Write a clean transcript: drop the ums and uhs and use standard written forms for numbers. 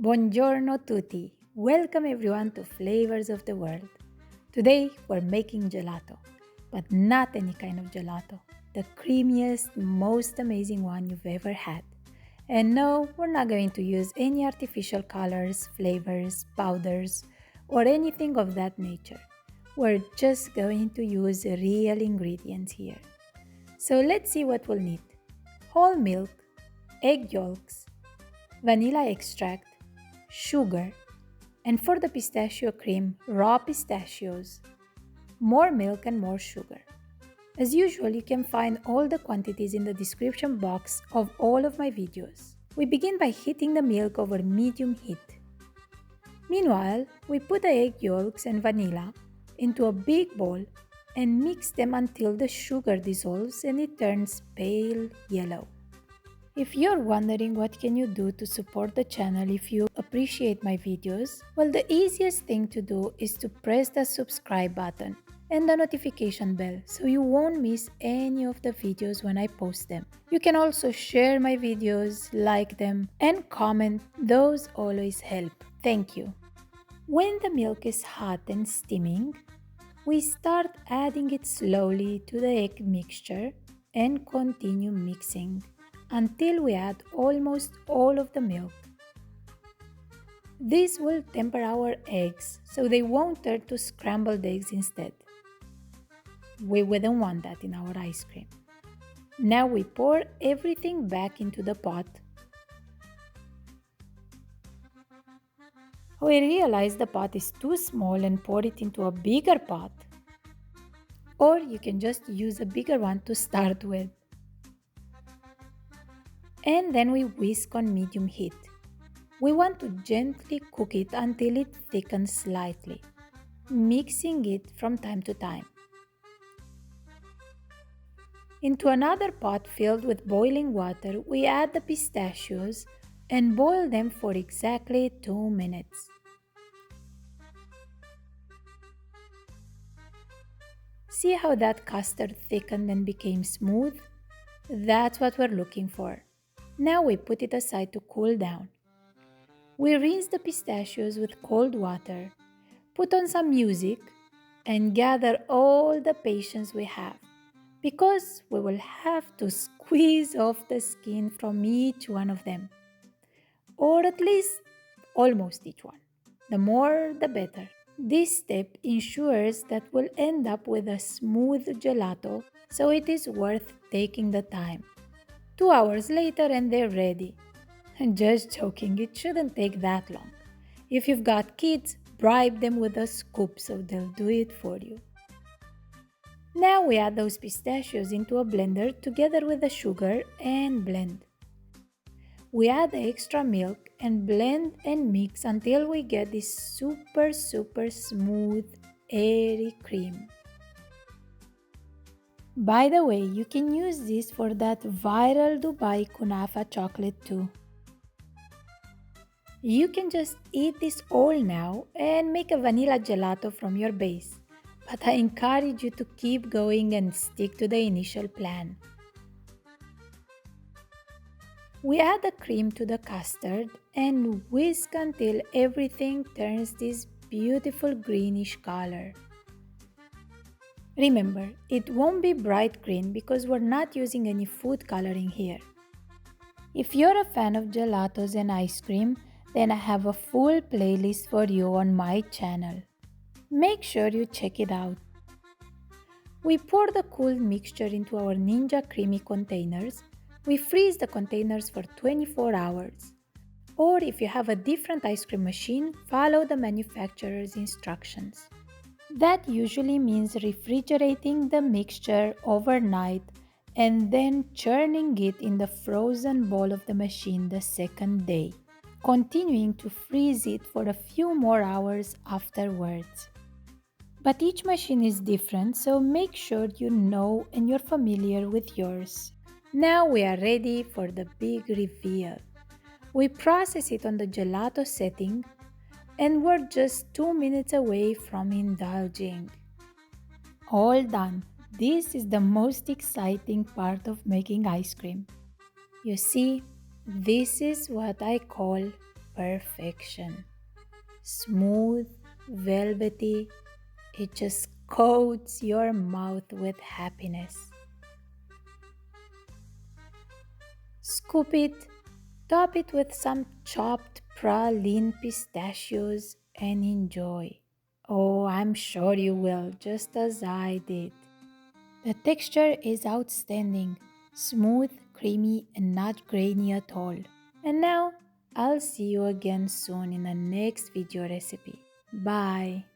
Buongiorno tutti! Welcome everyone to Flavors of the World. Today we're making gelato, but not any kind of gelato, the creamiest, most amazing one you've ever had. And no, we're not going to use any artificial colors, flavors, powders, or anything of that nature. We're just going to use real ingredients here. So let's see what we'll need. Whole milk, egg yolks, vanilla extract, sugar, and for the pistachio cream, raw pistachios, more milk and more sugar. As usual, you can find all the quantities in the description box of all of my videos. We begin by heating the milk over medium heat. Meanwhile, we put the egg yolks and vanilla into a big bowl and mix them until the sugar dissolves and it turns pale yellow. If you're wondering what can you do to support the channel if you appreciate my videos, well, the easiest thing to do is to press the subscribe button and the notification bell so you won't miss any of the videos when I post them. You can also share my videos, like them, and comment. Those always help. Thank you. When the milk is hot and steaming, we start adding it slowly to the egg mixture and continue mixing until we add almost all of the milk. This will temper our eggs so they won't turn to scrambled eggs instead. We wouldn't want that in our ice cream. Now we pour everything back into the pot. We realize the pot is too small and pour it into a bigger pot. Or you can just use a bigger one to start with. And then we whisk on medium heat. We want to gently cook it until it thickens slightly, mixing it from time to time. Into another pot filled with boiling water, we add the pistachios and boil them for exactly 2 minutes. See how that custard thickened and became smooth? That's what we're looking for. Now we put it aside to cool down. We rinse the pistachios with cold water, put on some music, and gather all the patience we have, because we will have to squeeze off the skin from each one of them, or at least almost each one. The more, the better. This step ensures that we'll end up with a smooth gelato, so it is worth taking the time. 2 hours later and they're ready. Just joking, it shouldn't take that long. If you've got kids, bribe them with a scoop so they'll do it for you. Now we add those pistachios into a blender together with the sugar and blend. We add the extra milk and blend and mix until we get this super smooth, airy cream. By the way, you can use this for that viral Dubai Kunafa chocolate too. You can just eat this all now and make a vanilla gelato from your base, but I encourage you to keep going and stick to the initial plan. We add the cream to the custard and whisk until everything turns this beautiful greenish color. Remember, it won't be bright green because we're not using any food coloring here. If you're a fan of gelatos and ice cream, then I have a full playlist for you on my channel. Make sure you check it out. We pour the cooled mixture into our Ninja Creamy containers. We freeze the containers for 24 hours. Or if you have a different ice cream machine, follow the manufacturer's instructions. That usually means refrigerating the mixture overnight and then churning it in the frozen bowl of the machine the second day, continuing to freeze it for a few more hours afterwards. But each machine is different, so make sure you know and you're familiar with yours. Now we are ready for the big reveal. We process it on the gelato setting and we're just 2 minutes away from indulging. All done. This is the most exciting part of making ice cream. You see, this is what I call perfection. Smooth, velvety, it just coats your mouth with happiness. Scoop it, top it with some chopped praline pistachios, and enjoy. Oh, I'm sure you will, just as I did. The texture is outstanding, smooth, creamy, and not grainy at all. And now, I'll see you again soon in the next video recipe. Bye!